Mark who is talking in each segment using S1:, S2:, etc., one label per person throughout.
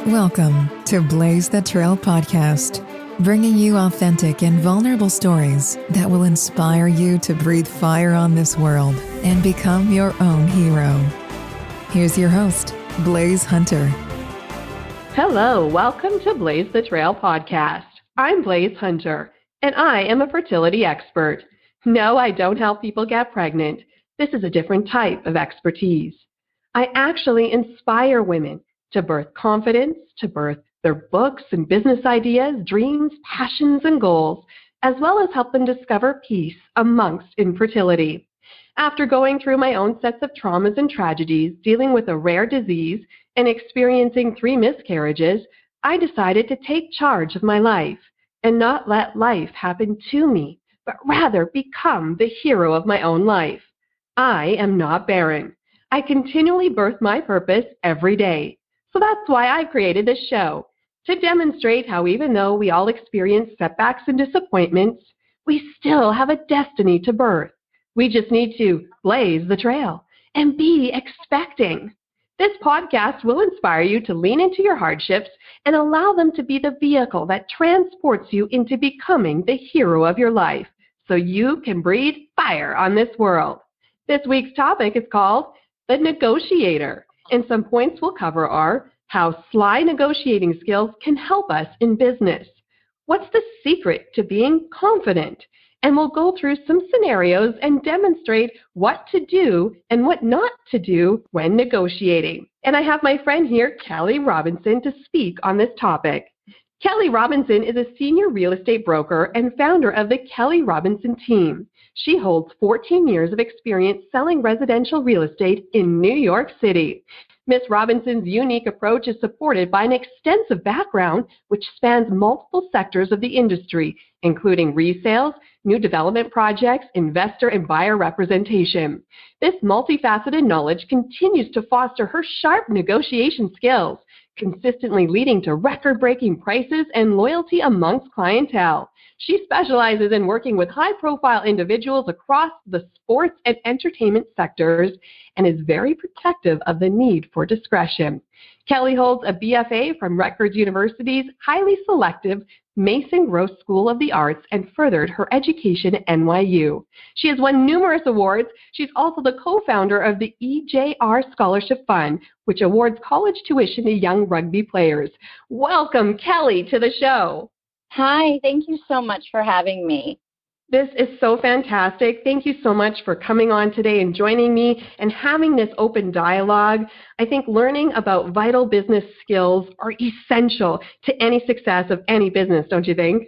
S1: Welcome to Blaise the Trail podcast, bringing you authentic and vulnerable stories that will inspire you to breathe fire on this world and become your own hero. Here's your host, Blaise Hunter.
S2: Hello, welcome to Blaise the Trail podcast. I'm Blaise Hunter, and I am a fertility expert. No, I don't help people get pregnant. This is a different type of expertise. I actually inspire women to birth confidence, to birth their books and business ideas, dreams, passions, and goals, as well as help them discover peace amongst infertility. After going through my own sets of traumas and tragedies, dealing with a rare disease, and experiencing 3 miscarriages, I decided to take charge of my life and not let life happen to me, but rather become the hero of my own life. I am not barren. I continually birth my purpose every day. So that's why I created this show, to demonstrate how even though we all experience setbacks and disappointments, we still have a destiny to birth. We just need to blaze the trail and be expecting. This podcast will inspire you to lean into your hardships and allow them to be the vehicle that transports you into becoming the hero of your life so you can breathe fire on this world. This week's topic is called The Negotiator, and some points we'll cover are how sly negotiating skills can help us in business. What's the secret to being confident? And we'll go through some scenarios and demonstrate what to do and what not to do when negotiating. And I have my friend here, Kelly Robinson, to speak on this topic. Kelly Robinson is a senior real estate broker and founder of the Kelly Robinson team. She holds 14 years of experience selling residential real estate in New York City. Ms. Robinson's unique approach is supported by an extensive background which spans multiple sectors of the industry, including resales, new development projects, investor and buyer representation. This multifaceted knowledge continues to foster her sharp negotiation skills, consistently leading to record-breaking prices and loyalty amongst clientele. She specializes in working with high-profile individuals across the sports and entertainment sectors and is very protective of the need for discretion. Kelly holds a BFA from Rutgers University's highly selective Mason Gross School of the Arts and furthered her education at NYU. She has won numerous awards. She's also the co-founder of the EJR Scholarship Fund, which awards college tuition to young rugby players. Welcome, Kelly, to the show.
S3: Hi, thank you so much for having me.
S2: This is so fantastic. Thank you so much for coming on today and joining me and having this open dialogue. I think learning about vital business skills are essential to any success of any business, don't you think?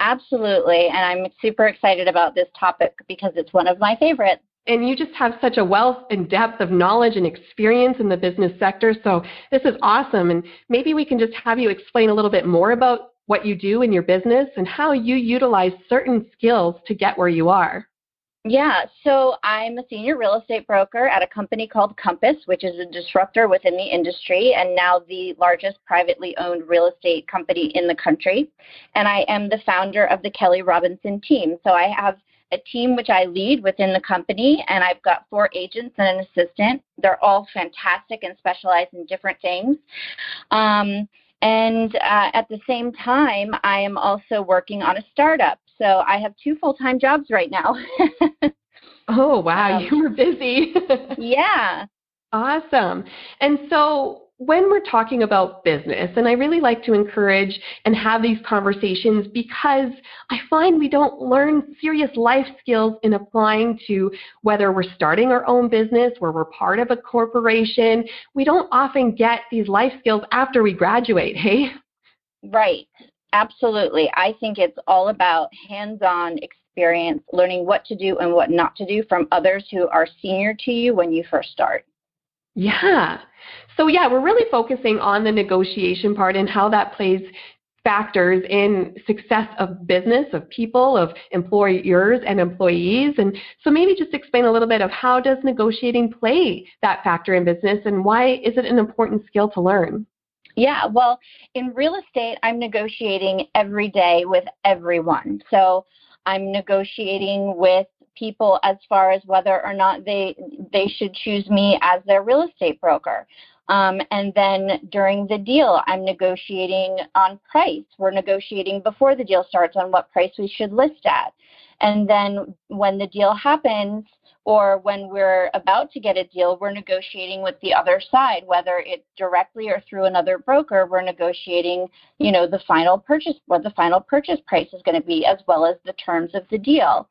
S3: Absolutely, and I'm super excited about this topic because it's one of my favorites.
S2: And you just have such a wealth and depth of knowledge and experience in the business sector, so this is awesome. And maybe we can just have you explain a little bit more about what you do in your business and how you utilize certain skills to get where you are.
S3: Yeah, so I'm a senior real estate broker at a company called Compass, which is a disruptor within the industry and now the largest privately owned real estate company in the country. And I am the founder of the Kelly Robinson team. So I have a team which I lead within the company, and I've got 4 agents and an assistant. They're all fantastic and specialize in different things. And at the same time, I am also working on a startup. So I have 2 full-time jobs right now.
S2: Oh, wow. You were busy.
S3: Yeah.
S2: Awesome. And so when we're talking about business, and I really like to encourage and have these conversations because I find we don't learn serious life skills in applying to whether we're starting our own business, where we're part of a corporation. We don't often get these life skills after we graduate, hey?
S3: Right. Absolutely. I think it's all about hands-on experience, learning what to do and what not to do from others who are senior to you when you first start.
S2: Yeah. So we're really focusing on the negotiation part and how that plays factors in success of business, of people, of employers and employees. And so maybe just explain a little bit of how does negotiating play that factor in business and why is it an important skill to learn?
S3: Yeah, well, in real estate, I'm negotiating every day with everyone. So I'm negotiating with people as far as whether or not they should choose me as their real estate broker. And then during the deal, I'm negotiating on price. We're negotiating before the deal starts on what price we should list at. And then when the deal happens, or when we're about to get a deal, we're negotiating with the other side, whether it's directly or through another broker. We're negotiating, the final purchase, what the final purchase price is going to be, as well as the terms of the deal.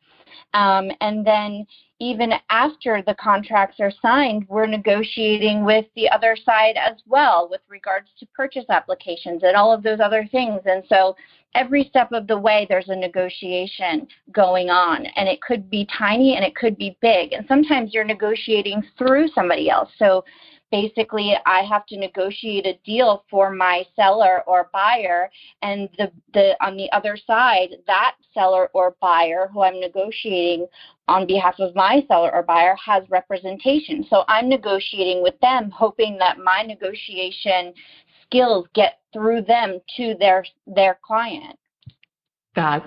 S3: And then even after the contracts are signed, we're negotiating with the other side as well with regards to purchase applications and all of those other things. And so every step of the way, there's a negotiation going on, and it could be tiny and it could be big. And sometimes you're negotiating through somebody else. So basically, I have to negotiate a deal for my seller or buyer, and the on the other side, that seller or buyer who I'm negotiating on behalf of my seller or buyer has representation. So I'm negotiating with them, hoping that my negotiation skills get through them to their client.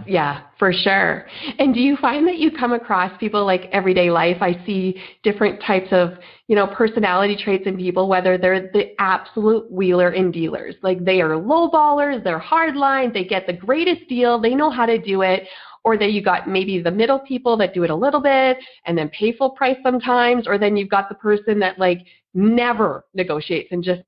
S2: Yeah, for sure. And do you find that you come across people like everyday life? I see different types of, personality traits in people, whether they're the absolute wheeler and dealers. Like they are low ballers, they're hard lines, they get the greatest deal, they know how to do it. Or then you got maybe the middle people that do it a little bit and then pay full price sometimes. Or then you've got the person that never negotiates and just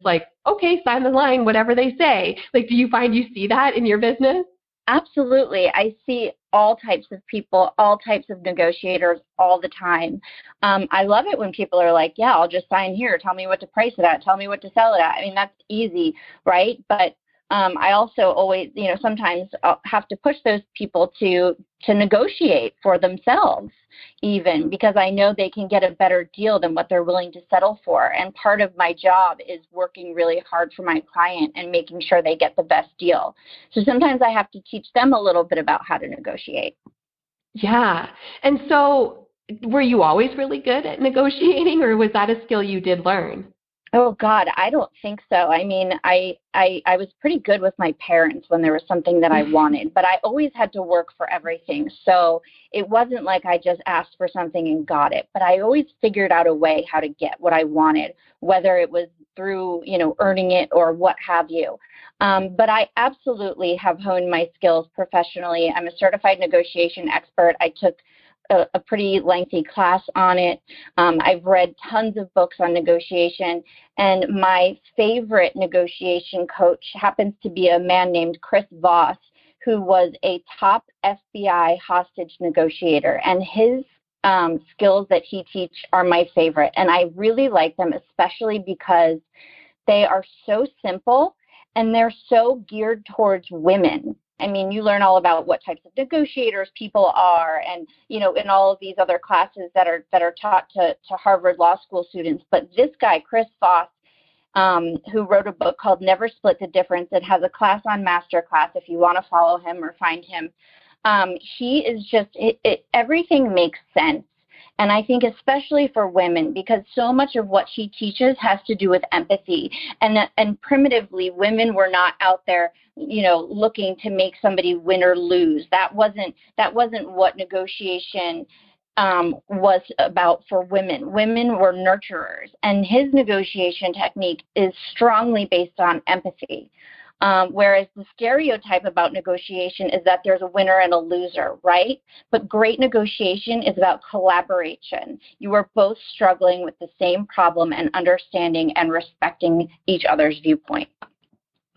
S2: okay, sign the line, whatever they say. Do you find you see that in your business?
S3: Absolutely. I see all types of people, all types of negotiators all the time. I love it when people are like, yeah, I'll just sign here. Tell me what to price it at. Tell me what to sell it at. I mean, that's easy, right? But I also always, sometimes I'll have to push those people to negotiate for themselves, even because I know they can get a better deal than what they're willing to settle for. And part of my job is working really hard for my client and making sure they get the best deal. So sometimes I have to teach them a little bit about how to negotiate.
S2: Yeah. And so were you always really good at negotiating, or was that a skill you did learn?
S3: Oh, God, I don't think so. I mean, I was pretty good with my parents when there was something that I wanted, but I always had to work for everything. So it wasn't like I just asked for something and got it, but I always figured out a way how to get what I wanted, whether it was through, earning it or what have you. But I absolutely have honed my skills professionally. I'm a certified negotiation expert. I took a pretty lengthy class on it. I've read tons of books on negotiation, and my favorite negotiation coach happens to be a man named Chris Voss, who was a top FBI hostage negotiator, and his skills that he teaches are my favorite, and I really like them, especially because they are so simple and they're so geared towards women. I mean, you learn all about what types of negotiators people are, and in all of these other classes that are taught to Harvard Law School students. But this guy, Chris Voss, who wrote a book called Never Split the Difference, it has a class on Masterclass if you want to follow him or find him. He is just everything makes sense. And I think especially for women, because so much of what he teaches has to do with empathy. And primitively, women were not out there, looking to make somebody win or lose. That wasn't what negotiation was about for women. Women were nurturers, and his negotiation technique is strongly based on empathy. Whereas the stereotype about negotiation is that there's a winner and a loser, right? But great negotiation is about collaboration. You are both struggling with the same problem and understanding and respecting each other's viewpoint.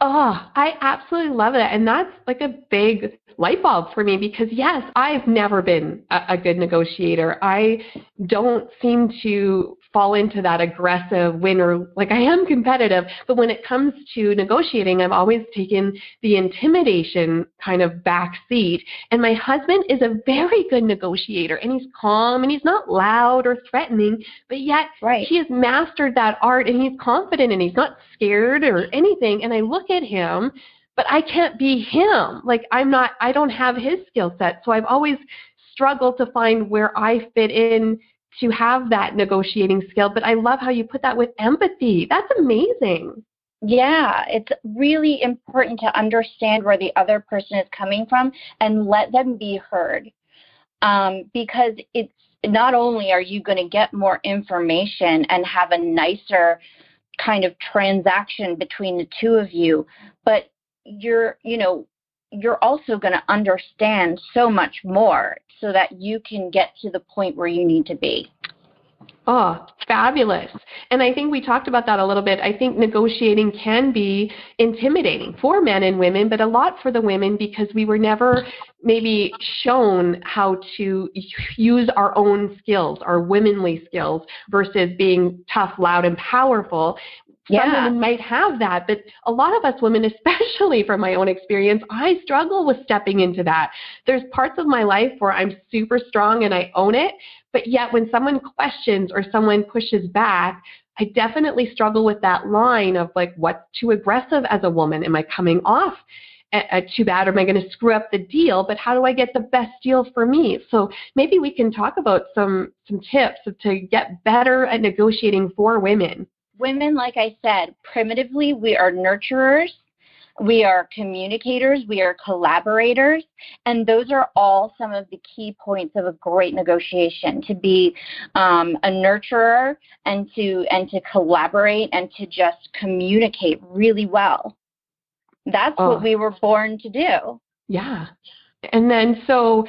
S2: Oh, I absolutely love it. And that's like a big light bulb for me because, yes, I've never been a good negotiator. I don't seem to fall into that aggressive winner. Like I am competitive, but when it comes to negotiating, I've always taken the intimidation kind of back seat. And my husband is a very good negotiator, and he's calm and he's not loud or threatening, but yet he has mastered that art and he's confident and he's not scared or anything. And I look at him, but I can't be him. Like I don't have his skill set. So I've always struggled to find where I fit in to have that negotiating skill. But I love how you put that with empathy. That's amazing.
S3: Yeah, it's really important to understand where the other person is coming from and let them be heard. Because it's not only are you going to get more information and have a nicer kind of transaction between the two of you, but you're also going to understand so much more so that you can get to the point where you need to be.
S2: Oh, fabulous. And I think we talked about that a little bit. I think negotiating can be intimidating for men and women, but a lot for the women because we were never maybe shown how to use our own skills, our womanly skills, versus being tough, loud, and powerful. Some women might have that, but a lot of us women, especially from my own experience, I struggle with stepping into that. There's parts of my life where I'm super strong and I own it, but yet when someone questions or someone pushes back, I definitely struggle with that line of like, what's too aggressive as a woman? Am I coming off too bad, or am I going to screw up the deal? But how do I get the best deal for me? So maybe we can talk about some tips to get better at negotiating for women.
S3: Women, like I said, primitively, we are nurturers, we are communicators, we are collaborators, and those are all some of the key points of a great negotiation, to be a nurturer and to collaborate and to just communicate really well. That's what we were born to do.
S2: Yeah. And then so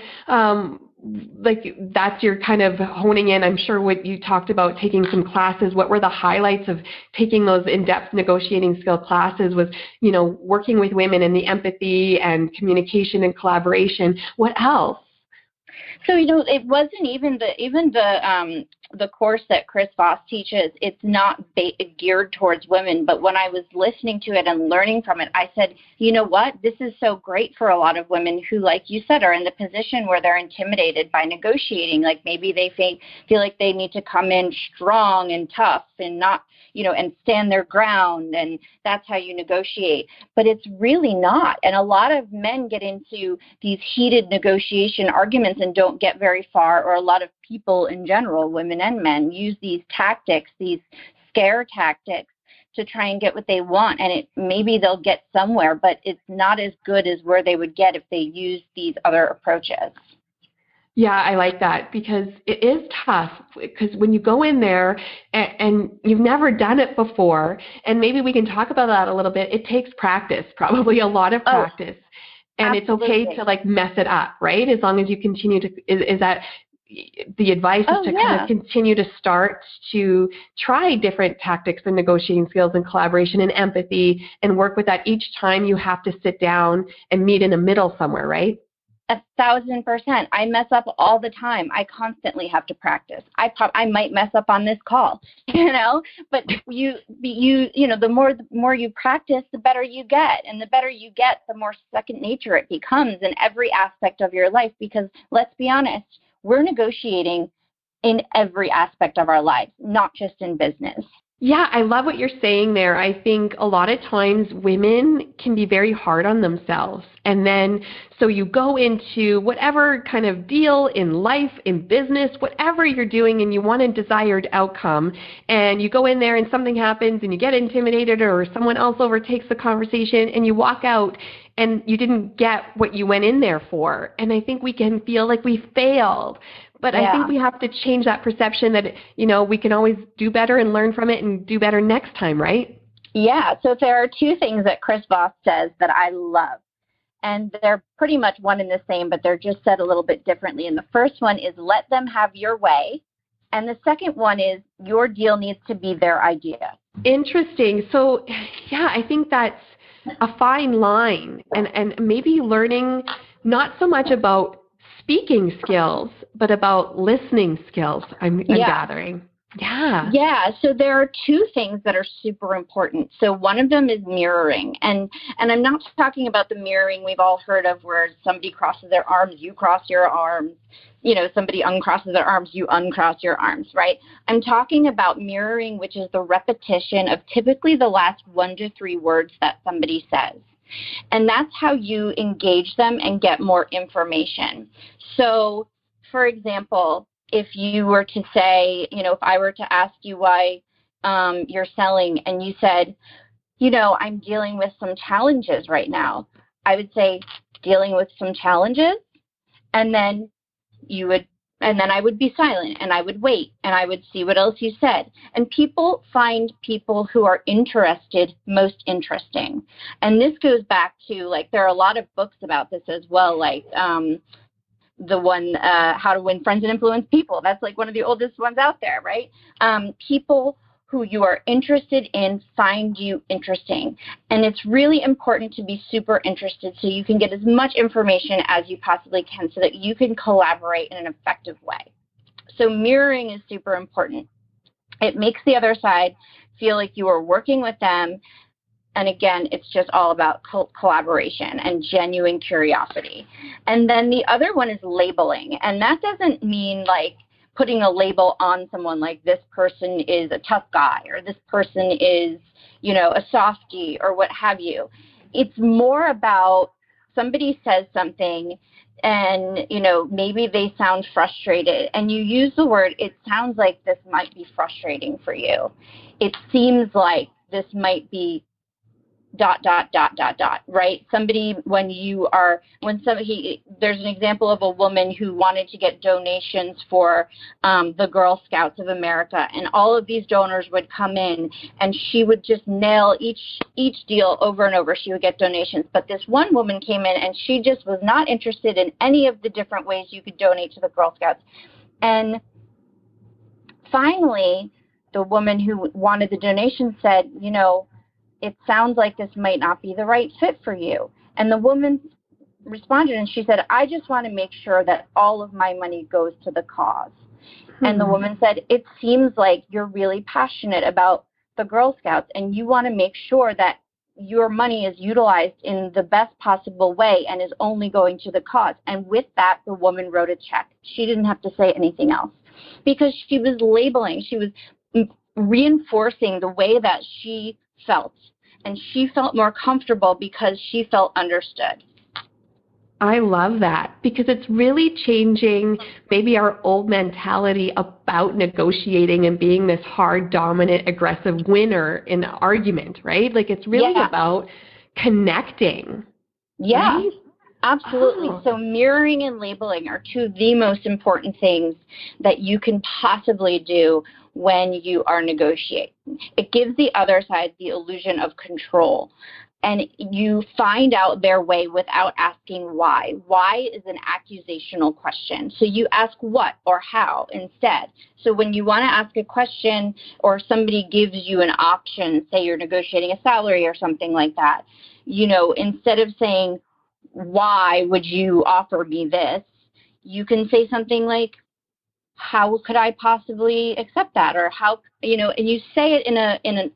S2: like that's your kind of honing in, I'm sure, what you talked about taking some classes. What were the highlights of taking those in-depth negotiating skill classes? Was, working with women and the empathy and communication and collaboration. What else?
S3: So, it wasn't even the course that Chris Voss teaches, it's not geared towards women. But when I was listening to it and learning from it, I said, you know what? This is so great for a lot of women who, like you said, are in the position where they're intimidated by negotiating. Like maybe they feel like they need to come in strong and tough and not, and stand their ground, and that's how you negotiate. But it's really not. And a lot of men get into these heated negotiation arguments and don't get very far, or a lot of people in general, women and men, use these tactics, these scare tactics, to try and get what they want. And maybe they'll get somewhere, but it's not as good as where they would get if they use these other approaches.
S2: Yeah, I like that, because it is tough, because when you go in there and you've never done it before, and maybe we can talk about that a little bit, it takes practice, probably a lot of practice. And
S3: absolutely.
S2: It's okay to like mess it up, right? As long as you continue to, is that the advice is to kind of continue to start to try different tactics and negotiating skills and collaboration and empathy, and work with that each time you have to sit down and meet in the middle somewhere, right?
S3: 1,000%. I mess up all the time. I constantly have to practice. I might mess up on this call, but the more you practice, the better you get. And the better you get, the more second nature it becomes in every aspect of your life. Because let's be honest, we're negotiating in every aspect of our lives, not just in business.
S2: Yeah, I love what you're saying there. I think a lot of times women can be very hard on themselves. And then, so you go into whatever kind of deal in life, in business, whatever you're doing, and you want a desired outcome, and you go in there and something happens and you get intimidated, or someone else overtakes the conversation, and you walk out and you didn't get what you went in there for. And I think we can feel like we failed. But I think we have to change that perception that, we can always do better and learn from it and do better next time, right?
S3: Yeah. So there are two things that Chris Voss says that I love. And they're pretty much one and the same, but they're just said a little bit differently. And the first one is let them have your way. And the second one is your deal needs to be their idea.
S2: Interesting. So, yeah, I think that's a fine line. And maybe learning not so much about speaking skills, but about listening skills, I'm gathering. Yeah. Yeah.
S3: So there are two things that are super important. So one of them is mirroring. And I'm not talking about the mirroring we've all heard of where somebody crosses their arms, you cross your arms, somebody uncrosses their arms, you uncross your arms, right? I'm talking about mirroring, which is the repetition of typically the last 1 to 3 words that somebody says. And that's how you engage them and get more information. So, for example, if you were to say, if I were to ask you why you're selling and you said, I'm dealing with some challenges right now, I would say, dealing with some challenges. And then you would And then I would be silent and I would wait and I would see what else you said. And people find people who are interested most interesting. And this goes back to, like, there are a lot of books about this as well, like the one, How to Win Friends and Influence People. That's like one of the oldest ones out there, right? People who you are interested in find you interesting. And it's really important to be super interested so you can get as much information as you possibly can so that you can collaborate in an effective way. So mirroring is super important. It makes the other side feel like you are working with them. And again, it's just all about collaboration and genuine curiosity. And then the other one is labeling. And that doesn't mean like putting a label on someone like this person is a tough guy or this person is, you know, a softie or what have you. It's more about somebody says something and, you know, maybe they sound frustrated and you use the word, it sounds like this might be frustrating for you. It seems like this might be ... right? Somebody, there's an example of a woman who wanted to get donations for the Girl Scouts of America, and all of these donors would come in, and she would just nail each deal over and over. She would get donations, but this one woman came in, and she just was not interested in any of the different ways you could donate to the Girl Scouts. And finally, the woman who wanted the donation said, you know, it sounds like this might not be the right fit for you. And the woman responded and she said, I just want to make sure that all of my money goes to the cause. And the woman said, it seems like you're really passionate about the Girl Scouts and you want to make sure that your money is utilized in the best possible way and is only going to the cause. And with that, the woman wrote a check. She didn't have to say anything else because she was labeling, she was reinforcing the way that she felt. And she felt more comfortable because she felt understood.
S2: I love that because it's really changing maybe our old mentality about negotiating and being this hard, dominant, aggressive winner in an argument, right? Like it's really about connecting.
S3: Yeah,
S2: right?
S3: absolutely.
S2: Oh.
S3: So mirroring and labeling are two of the most important things that you can possibly do when you are negotiating. It gives the other side the illusion of control. And you find out their way without asking why. Why is an accusational question. So you ask what or how instead. So when you want to ask a question or somebody gives you an option, say you're negotiating a salary or something like that, you know, instead of saying, why would you offer me this? You can say something like, how could I possibly accept that? Or how, you know, and you say it in an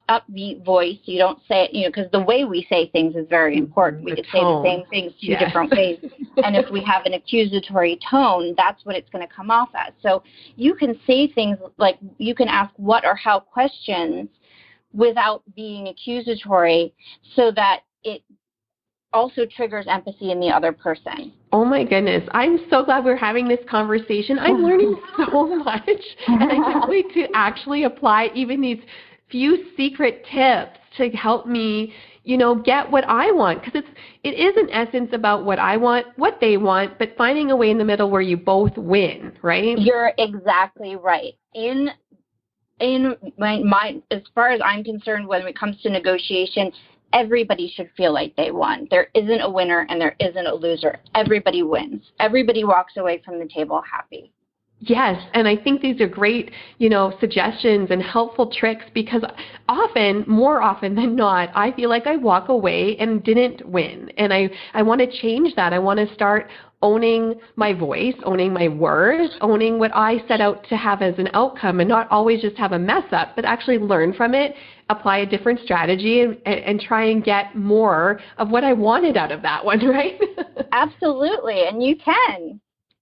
S3: upbeat voice. You don't say it, you know, because the way we say things is very important. We could say the same things two different ways. And if we have an accusatory tone, that's what it's going to come off as. So you can say things like, you can ask what or how questions without being accusatory so that it also triggers empathy in the other person.
S2: Oh my goodness. I'm so glad we're having this conversation. I'm learning so much and I can't wait to actually apply even these few secret tips to help me, you know, get what I want. Because it is in essence about what I want, what they want, but finding a way in the middle where you both win, right?
S3: You're exactly right. In my as far as I'm concerned, when it comes to negotiation, everybody should feel like they won. There isn't a winner and there isn't a loser. Everybody wins. Everybody walks away from the table happy.
S2: Yes, and I think these are great, you know, suggestions and helpful tricks because more often than not, I feel like I walk away and didn't win. And I want to change that. I want to start owning my voice, owning my words, owning what I set out to have as an outcome and not always just have a mess up, but actually learn from it, apply a different strategy and try and get more of what I wanted out of that one, right?
S3: Absolutely, and you can.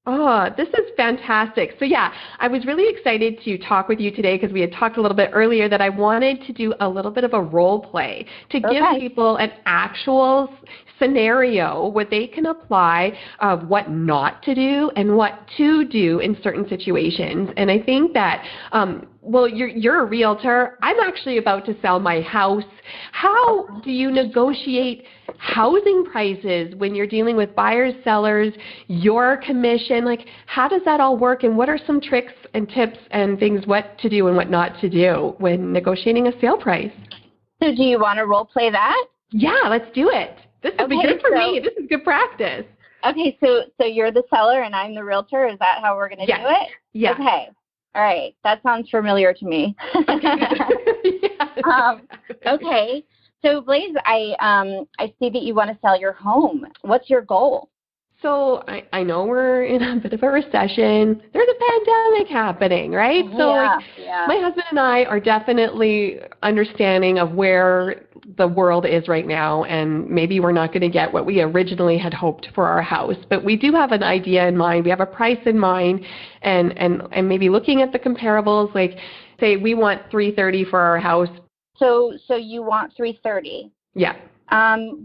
S2: Oh, this is fantastic. So yeah, I was really excited to talk with you today because we had talked a little bit earlier that I wanted to do a little bit of a role play to give people an actual scenario where they can apply what not to do and what to do in certain situations. And I think that Well, you're a realtor. I'm actually about to sell my house. How do you negotiate housing prices when you're dealing with buyers, sellers, your commission? Like, how does that all work? And what are some tricks and tips and things what to do and what not to do when negotiating a sale price?
S3: So do you want to role play that?
S2: Yeah, let's do it. This would be good for me. This is good practice.
S3: Okay, so you're the seller and I'm the realtor. Is that how we're going to do it?
S2: Yeah.
S3: Okay. All right. That sounds familiar to me. Okay. So Blaise, I see that you want to sell your home. What's your goal?
S2: So I know we're in a bit of a recession. There's a pandemic happening, right? So my husband and I are definitely understanding of where the world is right now, and maybe we're not going to get what we originally had hoped for our house, but we do have an idea in mind. We have a price in mind, and maybe looking at the comparables, like say we want $330 for our house. So
S3: you want $330?
S2: Yeah.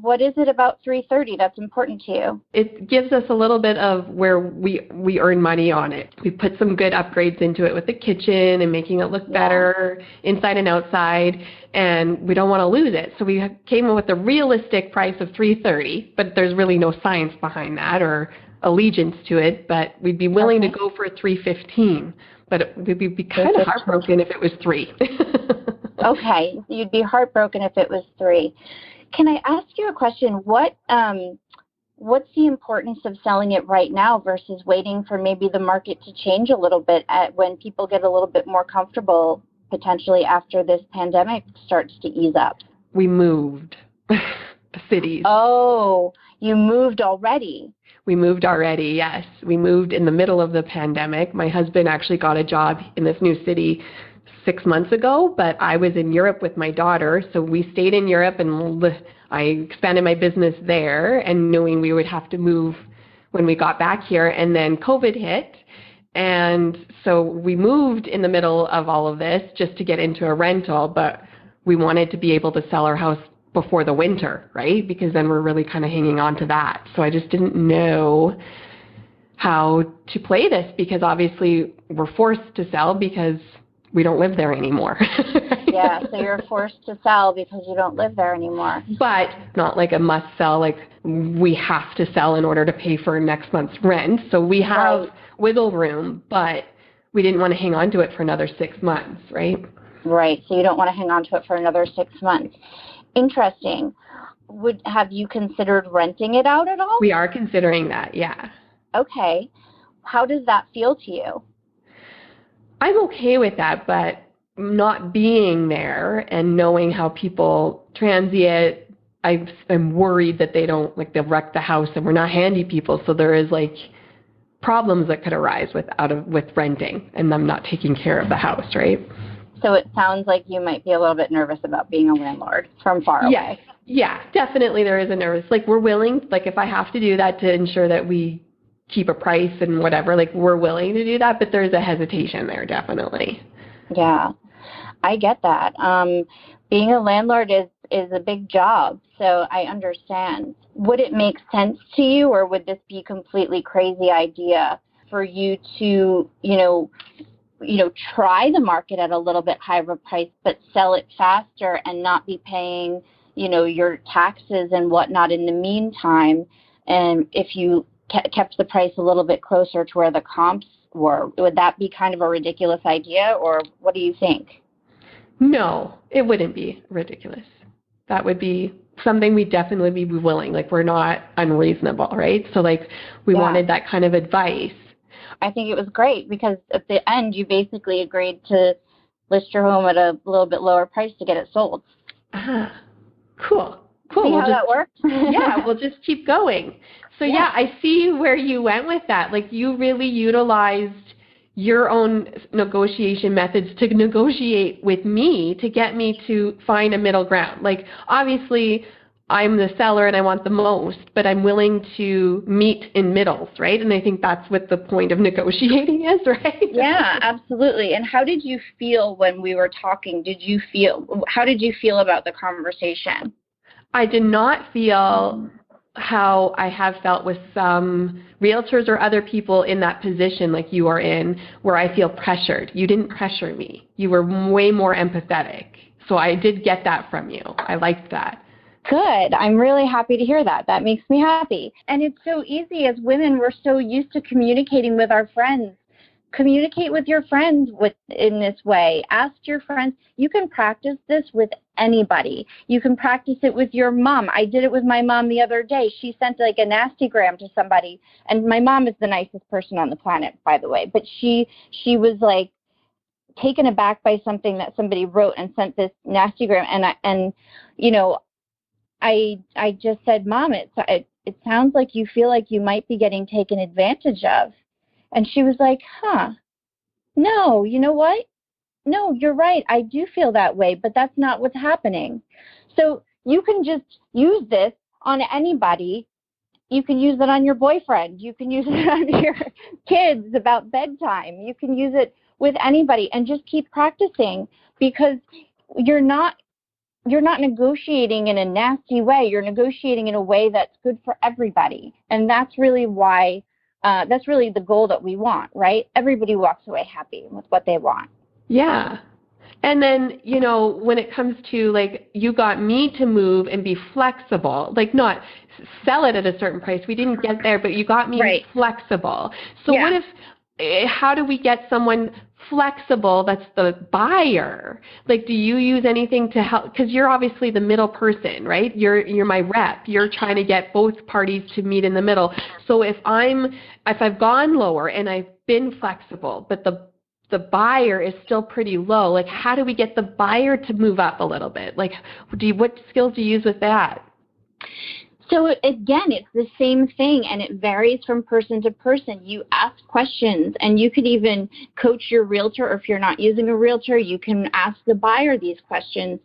S3: What is it about $330 that's important to you?
S2: It gives us a little bit of where we earn money on it. We put some good upgrades into it with the kitchen and making it look better inside and outside, and we don't want to lose it. So we came up with a realistic price of $330, but there's really no science behind that or allegiance to it, but we'd be willing to go for $315, but we'd be kind of heartbroken if it was $3.
S3: Okay, you'd be heartbroken if it was $3. Can I ask you a question? What's the importance of selling it right now versus waiting for maybe the market to change a little bit when people get a little bit more comfortable potentially after this pandemic starts to ease up?
S2: We moved cities.
S3: Oh, you moved already?
S2: We moved already, yes. We moved in the middle of the pandemic. My husband actually got a job in this new city 6 months ago, but I was in Europe with my daughter, so we stayed in Europe and I expanded my business there, and knowing we would have to move when we got back here, and then COVID hit, and so we moved in the middle of all of this just to get into a rental, but we wanted to be able to sell our house before the winter, right? Because then we're really kind of hanging on to that. So I just didn't know how to play this, because obviously we're forced to sell because we don't live there anymore.
S3: Yeah, so you're forced to sell because you don't live there anymore.
S2: But not like a must sell, like we have to sell in order to pay for next month's rent. So we have wiggle room, but we didn't want to hang on to it for another 6 months, right?
S3: Right, so you don't want to hang on to it for another 6 months. Interesting. Have you considered renting it out at all?
S2: We are considering that, yeah.
S3: Okay. How does that feel to you?
S2: I'm okay with that, but not being there and knowing how people transient, I'm worried that they'll wreck the house, and we're not handy people, so there is problems that could arise with renting, and I'm not taking care of the house, right?
S3: So it sounds like you might be a little bit nervous about being a landlord from far away.
S2: Yeah, definitely there is a nervous. We're willing, if I have to do that to ensure that we keep a price and whatever, we're willing to do that, but there's a hesitation there, definitely.
S3: Yeah, I get that. Being a landlord is a big job, so I understand. Would it make sense to you, or would this be a completely crazy idea for you to, try the market at a little bit higher price, but sell it faster and not be paying, your taxes and whatnot in the meantime? And if you kept the price a little bit closer to where the comps were, would that be kind of a ridiculous idea, or what do you think?
S2: No, it wouldn't be ridiculous. That would be something we'd definitely be willing. We're not unreasonable, right? So we wanted that kind of advice.
S3: I think it was great because at the end you basically agreed to list your home at a little bit lower price to get it sold.
S2: Cool.
S3: See how that works?
S2: Yeah, we'll just keep going. So yeah, I see where you went with that. You really utilized your own negotiation methods to negotiate with me to get me to find a middle ground. Obviously, I'm the seller and I want the most, but I'm willing to meet in middles, right? And I think that's what the point of negotiating is, right?
S3: Yeah, absolutely. And how did you feel when we were talking? How did you feel about the conversation?
S2: I did not feel how I have felt with some realtors or other people in that position like you are in, where I feel pressured. You didn't pressure me. You were way more empathetic. So I did get that from you. I liked that.
S3: Good. I'm really happy to hear that. That makes me happy. And it's so easy as women. We're so used to communicating with our friends. Communicate with your friends in this way. Ask your friends. You can practice this with anybody. You can practice it with your mom. I did it with my mom the other day. She sent like a nastygram to somebody, and my mom is the nicest person on the planet, by the way. But she was like taken aback by something that somebody wrote and sent this nastygram, and I just said, Mom, it sounds like you feel like you might be getting taken advantage of. And she was like, no, you know what? No, you're right. I do feel that way, but that's not what's happening. So you can just use this on anybody. You can use it on your boyfriend. You can use it on your kids about bedtime. You can use it with anybody, and just keep practicing, because you're not negotiating in a nasty way. You're negotiating in a way that's good for everybody. And that's really why, that's really the goal that we want, right? Everybody walks away happy with what they want.
S2: Yeah. And then, when it comes to like, you got me to move and be flexible, like not sell it at a certain price. We didn't get there, but you got me flexible. So what if, how do we get someone flexible that's the buyer? Like, do you use anything to help? Because you're obviously the middle person, right? You're my rep. You're trying to get both parties to meet in the middle. So if I've gone lower and I've been flexible, but the buyer is still pretty low, like how do we get the buyer to move up a little bit? Like, what skills do you use with that?
S3: So again, it's the same thing, and it varies from person to person. You ask questions, and you could even coach your realtor, or if you're not using a realtor, you can ask the buyer these questions.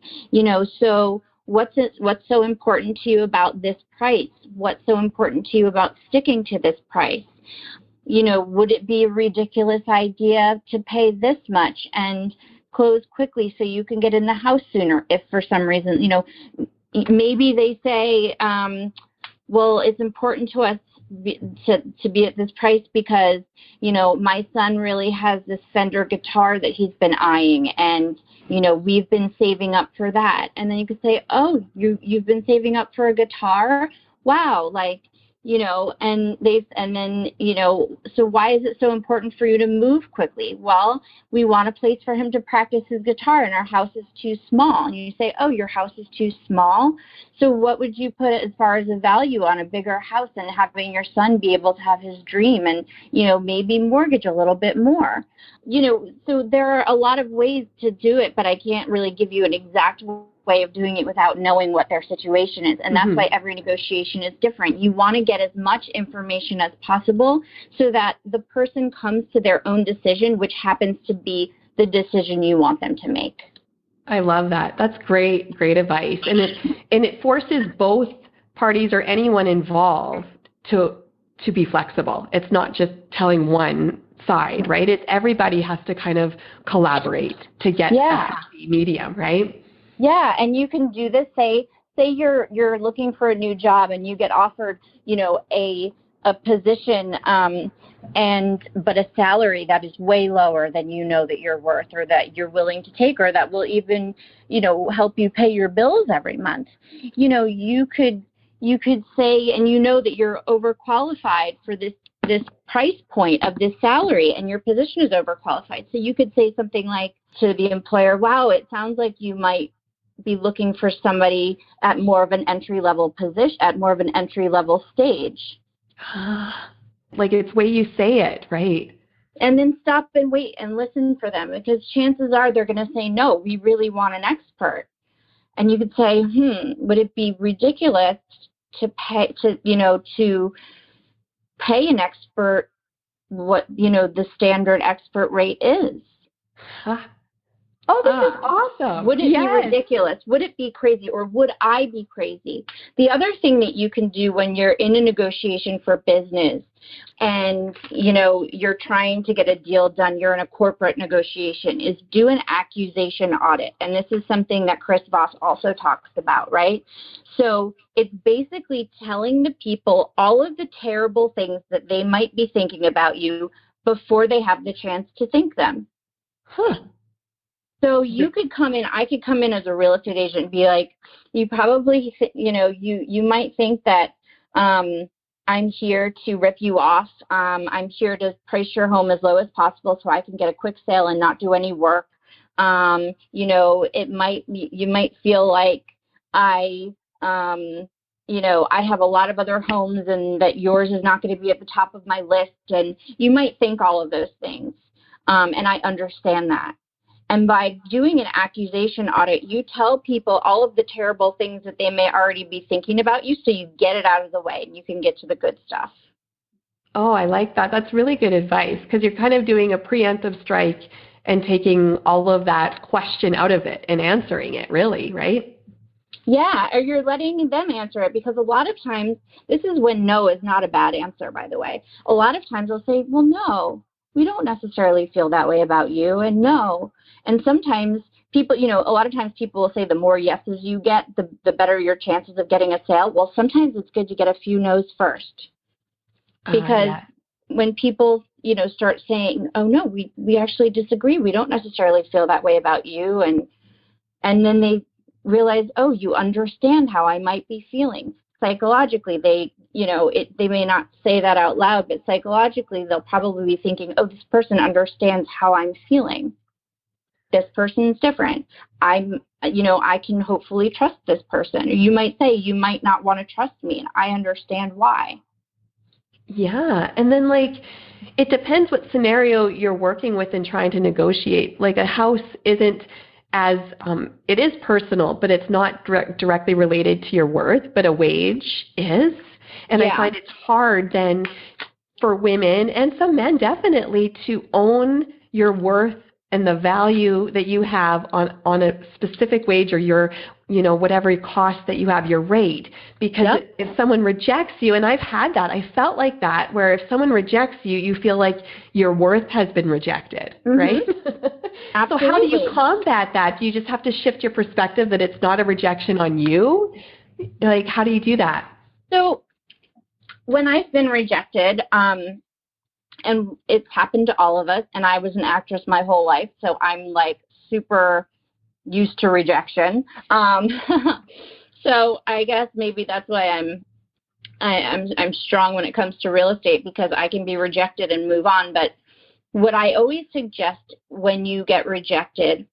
S3: So what's so important to you about this price? What's so important to you about sticking to this price? Would it be a ridiculous idea to pay this much and close quickly so you can get in the house sooner if for some reason, maybe they say, well, it's important to us to be at this price because, my son really has this Fender guitar that he's been eyeing, and, we've been saving up for that. And then you could say, oh, you've been saving up for a guitar? Wow, so why is it so important for you to move quickly? Well, we want a place for him to practice his guitar, and our house is too small. And you say, oh, your house is too small? So what would you put as far as a value on a bigger house and having your son be able to have his dream and, maybe mortgage a little bit more? So there are a lot of ways to do it, but I can't really give you an exact way of doing it without knowing what their situation is. And that's why every negotiation is different. You want to get as much information as possible so that the person comes to their own decision, which happens to be the decision you want them to make.
S2: I love that. That's great advice. And it forces both parties or anyone involved to be flexible. It's not just telling one side, right? It's everybody has to kind of collaborate to get a happy medium, right?
S3: Yeah, and you can do this. Say you're looking for a new job and you get offered, a position, but a salary that is way lower than that you're worth, or that you're willing to take, or that will even, help you pay your bills every month. You could say, and that you're overqualified for this price point of this salary, and your position is overqualified. So you could say something like to the employer, wow, it sounds like you might be looking for somebody at more of an entry-level position, at more of an entry-level stage.
S2: Like it's way you say it, right?
S3: And then stop and wait and listen for them, because chances are they're going to say, no, we really want an expert. And you could say, would it be ridiculous to pay an expert what, the standard expert rate is?
S2: Oh, this is awesome.
S3: Would it be ridiculous? Would it be crazy? Or would I be crazy? The other thing that you can do when you're in a negotiation for business and, you're trying to get a deal done, you're in a corporate negotiation, is do an accusation audit. And this is something that Chris Voss also talks about, right? So it's basically telling the people all of the terrible things that they might be thinking about you before they have the chance to think them.
S2: Huh.
S3: So you could come in, I could come in as a real estate agent and be like, you probably, you might think that I'm here to rip you off. I'm here to price your home as low as possible so I can get a quick sale and not do any work. You might feel like I have a lot of other homes and that yours is not going to be at the top of my list. And you might think all of those things. And I understand that. And by doing an accusation audit, you tell people all of the terrible things that they may already be thinking about you, so you get it out of the way and you can get to the good stuff.
S2: Oh, I like that. That's really good advice, because you're kind of doing a preemptive strike and taking all of that question out of it and answering it, really, right?
S3: Yeah, or you're letting them answer it, because a lot of times, this is when no is not a bad answer, by the way. A lot of times they'll say, well, no, we don't necessarily feel that way about you, and no. And sometimes people, a lot of times people will say the more yeses you get, the better your chances of getting a sale. Well, sometimes it's good to get a few no's first. Because when people, start saying, oh, no, we actually disagree. We don't necessarily feel that way about you. And then they realize, oh, you understand how I might be feeling. Psychologically, they may not say that out loud, but psychologically, they'll probably be thinking, oh, this person understands how I'm feeling. This person's different. I can hopefully trust this person. Or you might say, you might not want to trust me, and I understand why.
S2: Yeah. And then, it depends what scenario you're working with and trying to negotiate. Like, a house isn't as, it is personal, but it's not directly related to your worth, but a wage is. And I find it's hard then for women and some men definitely to own your worth and the value that you have on a specific wage, or your, whatever cost that you have, your rate. Because if someone rejects you, and I've had that, I felt like that, where if someone rejects you, you feel like your worth has been rejected, right?
S3: Absolutely.
S2: So how do you combat that? Do you just have to shift your perspective that it's not a rejection on you? Like, how do you do that?
S3: So when I've been rejected, and it's happened to all of us, and I was an actress my whole life, so I'm super used to rejection. So I guess maybe that's why I'm strong when it comes to real estate, because I can be rejected and move on. But what I always suggest when you get rejected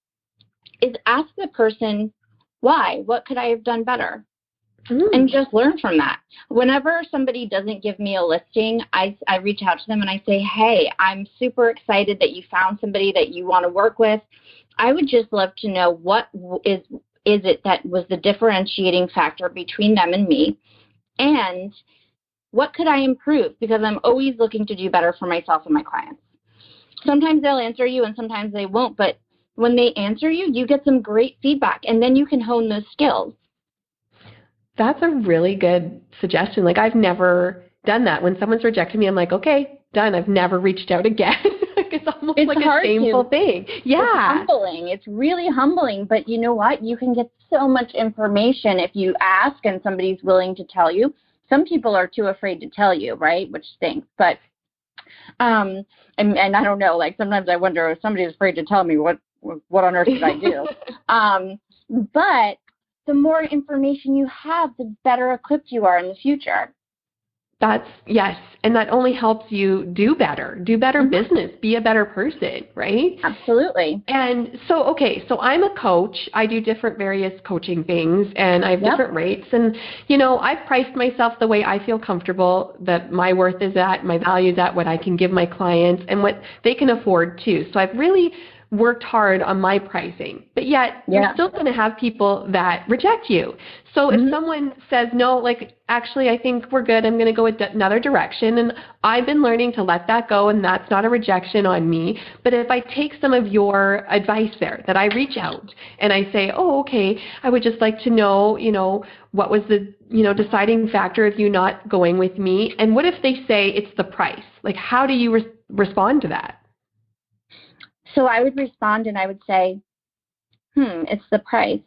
S3: is ask the person, why? What could I have done better? And just learn from that. Whenever somebody doesn't give me a listing, I reach out to them and I say, hey, I'm super excited that you found somebody that you want to work with. I would just love to know what is it that was the differentiating factor between them and me, and what could I improve? Because I'm always looking to do better for myself and my clients. Sometimes they'll answer you and sometimes they won't, but when they answer you, you get some great feedback, and then you can hone those skills.
S2: That's a really good suggestion. I've never done that. When someone's rejected me, I'm like, okay, done. I've never reached out again. It's almost like a shameful thing. Yeah.
S3: It's humbling. It's really humbling. But you know what? You can get so much information if you ask and somebody's willing to tell you. Some people are too afraid to tell you, right? Which stinks. But, and I don't know, sometimes I wonder if somebody's afraid to tell me what on earth did I do? But the more information you have, the better equipped you are in the future.
S2: Yes. And that only helps you do better business, be a better person, right?
S3: Absolutely.
S2: And so I'm a coach. I do various coaching things, and I have different rates. And, I've priced myself the way I feel comfortable, that my worth is at, my value is at, what I can give my clients, and what they can afford too. So I've really worked hard on my pricing, but yet you're still going to have people that reject you. So if someone says, no, like, actually, I think we're good, I'm going to go another direction, and I've been learning to let that go, and that's not a rejection on me. But if I take some of your advice there, that I reach out and I say, oh, okay, I would just like to know, what was the, deciding factor of you not going with me? And what if they say it's the price? Like, how do you respond to that?
S3: So I would respond and I would say, it's the price.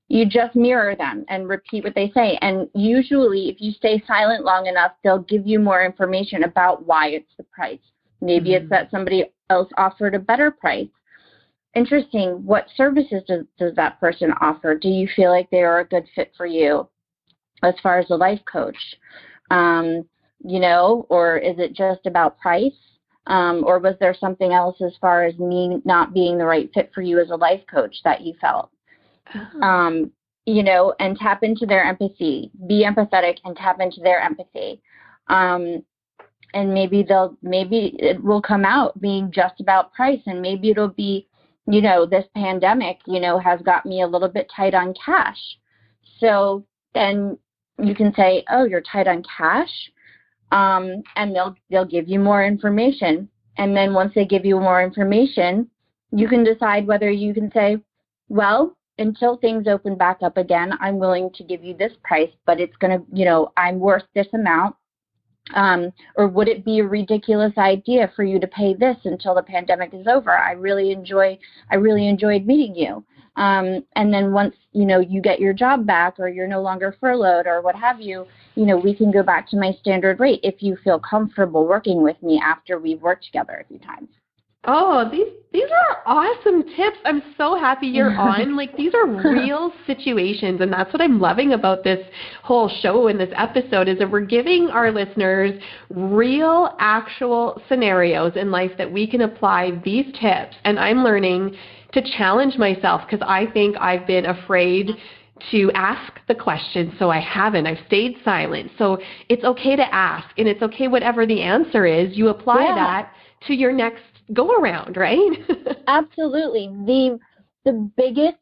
S3: You just mirror them and repeat what they say. And usually if you stay silent long enough, they'll give you more information about why it's the price. Maybe it's that somebody else offered a better price. Interesting. What services does that person offer? Do you feel like they are a good fit for you as far as a life coach? Or is it just about price? Or was there something else as far as me not being the right fit for you as a life coach that you felt? And tap into their empathy, be empathetic and tap into their empathy. And maybe it will come out being just about price, and maybe it'll be, this pandemic, has got me a little bit tight on cash. So then you can say, oh, you're tight on cash. And they'll give you more information. And then once they give you more information, you can decide whether you can say, well, until things open back up again, I'm willing to give you this price, but it's going to, I'm worth this amount. Or would it be a ridiculous idea for you to pay this until the pandemic is over? I really enjoyed meeting you. And then once, you get your job back, or you're no longer furloughed or what have you, we can go back to my standard rate if you feel comfortable working with me after we've worked together a few times.
S2: Oh, these are awesome tips. I'm so happy you're on. Like, these are real situations, and that's what I'm loving about this whole show and this episode, is that we're giving our listeners real, actual scenarios in life that we can apply these tips. And I'm learning to challenge myself, because I think I've been afraid to ask the question, so I haven't. I've stayed silent. So it's okay to ask, and it's okay whatever the answer is. You apply that to your next go around, right?
S3: Absolutely. The biggest,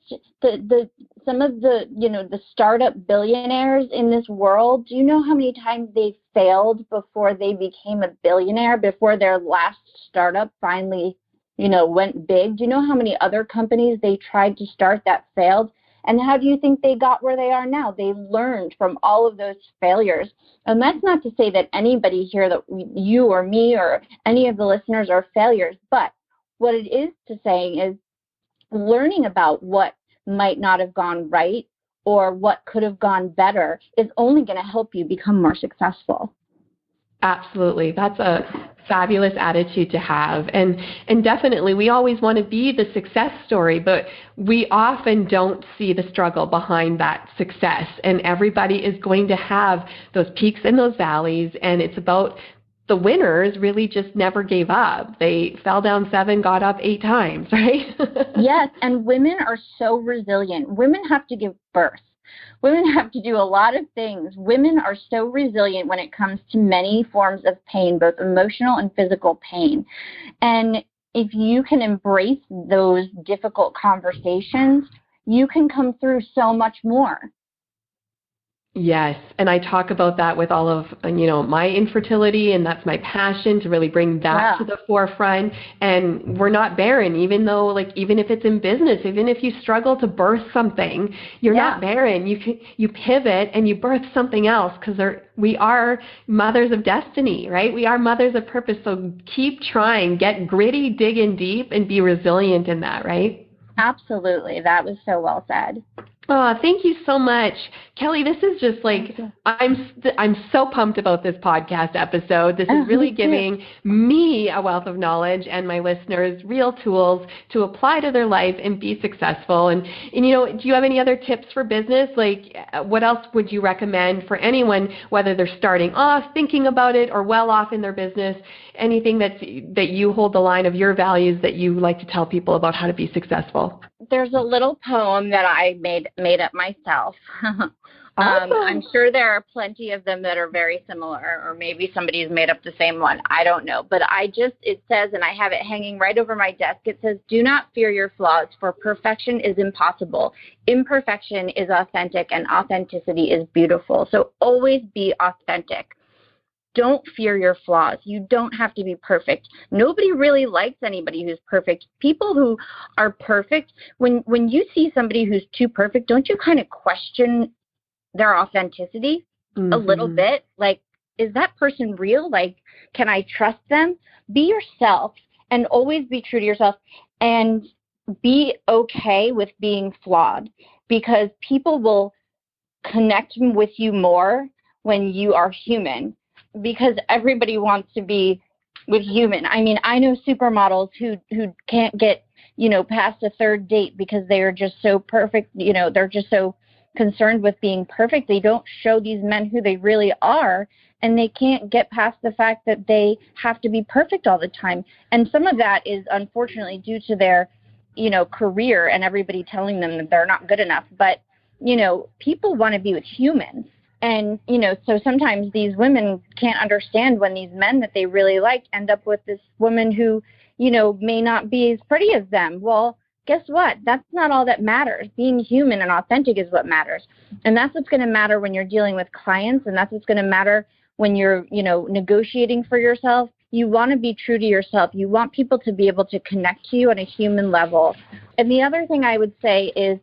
S3: some of the startup billionaires in this world, do you know how many times they failed before they became a billionaire, before their last startup finally, went big? Do you know how many other companies they tried to start that failed? And how do you think they got where they are now? They learned from all of those failures. And that's not to say that anybody here, that you or me or any of the listeners, are failures. But what it is to say is learning about what might not have gone right or what could have gone better is only going to help you become more successful.
S2: Absolutely. That's a fabulous attitude to have. And definitely, we always want to be the success story, but we often don't see the struggle behind that success. And everybody is going to have those peaks and those valleys. And it's about the winners really just never gave up. They fell down 7, got up 8 times, right?
S3: Yes. And women are so resilient. Women have to give birth. Women have to do a lot of things. Women are so resilient when it comes to many forms of pain, both emotional and physical pain. And if you can embrace those difficult conversations, you can come through so much more.
S2: Yes, and I talk about that with all of, my infertility, and that's my passion, to really bring that to the forefront. And we're not barren, even if it's in business, even if you struggle to birth something, you're not barren. You pivot and you birth something else, because we are mothers of destiny, right? We are mothers of purpose. So keep trying, get gritty, dig in deep, and be resilient in that, right?
S3: Absolutely. That was so well said.
S2: Oh, thank you so much, Kelly. This is just I'm so pumped about this podcast episode. This is really giving me a wealth of knowledge and my listeners real tools to apply to their life and be successful. And do you have any other tips for business? Like, what else would you recommend for anyone, whether they're starting off, thinking about it, or well off in their business? Anything that you hold the line of your values that you like to tell people about how to be successful?
S3: There's a little poem that I made up myself. I'm sure there are plenty of them that are very similar, or maybe somebody's made up the same one. I don't know. But it says, and I have it hanging right over my desk, it says, do not fear your flaws, for perfection is impossible. Imperfection is authentic, and authenticity is beautiful. So always be authentic. Don't fear your flaws. You don't have to be perfect. Nobody really likes anybody who's perfect. People who are perfect, when you see somebody who's too perfect, don't you kind of question their authenticity a little bit? Like, is that person real? Like, can I trust them? Be yourself and always be true to yourself, and be okay with being flawed, because people will connect with you more when you are human, because everybody wants to be with human. I mean, I know supermodels who can't get, past a third date because they are just so perfect. They're just so concerned with being perfect. They don't show these men who they really are, and they can't get past the fact that they have to be perfect all the time. And some of that is unfortunately due to their, career and everybody telling them that they're not good enough. But, people want to be with humans. And, so sometimes these women can't understand when these men that they really like end up with this woman who, may not be as pretty as them. Well, guess what? That's not all that matters. Being human and authentic is what matters. And that's what's going to matter when you're dealing with clients. And that's what's going to matter when you're, negotiating for yourself. You want to be true to yourself. You want people to be able to connect to you on a human level. And the other thing I would say is,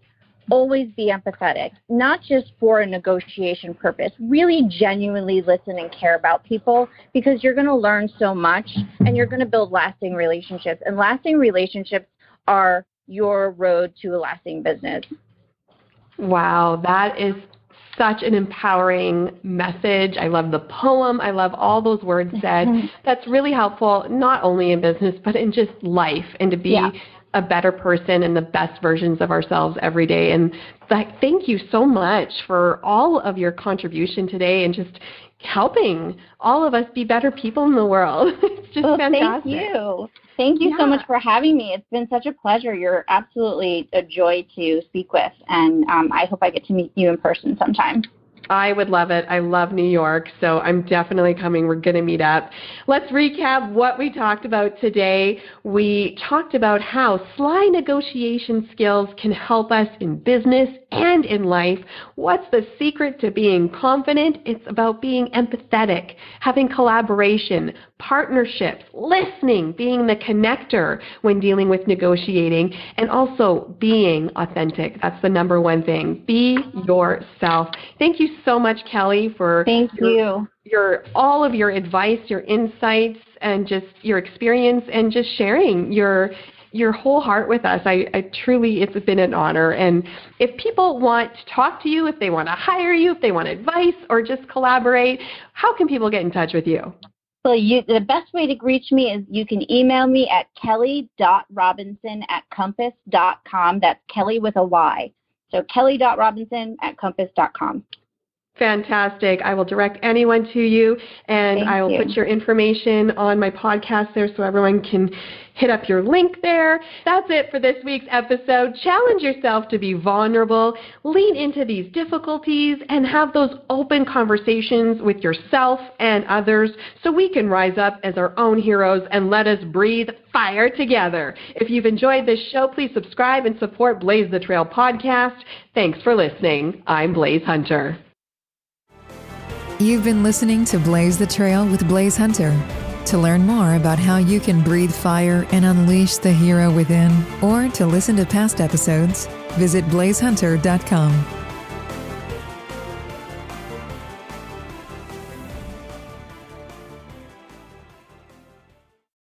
S3: always be empathetic, not just for a negotiation purpose. Really genuinely listen and care about people, because you're going to learn so much and you're going to build lasting relationships. And lasting relationships are your road to a lasting business.
S2: Wow, that is such an empowering message. I love the poem. I love all those words said. That's really helpful, not only in business, but in just life, and to be a better person and the best versions of ourselves every day. And thank you so much for all of your contribution today and just helping all of us be better people in the world. It's just fantastic.
S3: Thank you. Thank you so much for having me. It's been such a pleasure. You're absolutely a joy to speak with, and I hope I get to meet you in person sometime.
S2: I would love it. I love New York, so I'm definitely coming. We're going to meet up. Let's recap what we talked about today. We talked about how sly negotiation skills can help us in business and in life. What's the secret to being confident? It's about being empathetic, having collaboration, partnerships, listening, being the connector when dealing with negotiating, and also being authentic. That's the number one thing. Be yourself. Thank you so much, Kelly, for all of your advice, your insights, and just your experience, and just sharing your whole heart with us. I truly, it's been an honor. And if people want to talk to you, if they want to hire you, if they want advice or just collaborate, how can people get in touch with you?
S3: Well, the best way to reach me is you can email me at kelly.robinson@compass.com. That's Kelly with a Y. So kelly.robinson@compass.com.
S2: Fantastic. I will direct anyone to you, and I will put your information on my podcast there so everyone can hit up your link there. That's it for this week's episode. Challenge yourself to be vulnerable, lean into these difficulties, and have those open conversations with yourself and others so we can rise up as our own heroes and let us breathe fire together. If you've enjoyed this show, please subscribe and support Blaise the Trail podcast. Thanks for listening. I'm Blaise Hunter.
S1: You've been listening to Blaise the Trail with Blaise Hunter. To learn more about how you can breathe fire and unleash the hero within, or to listen to past episodes, visit blaisehunter.com.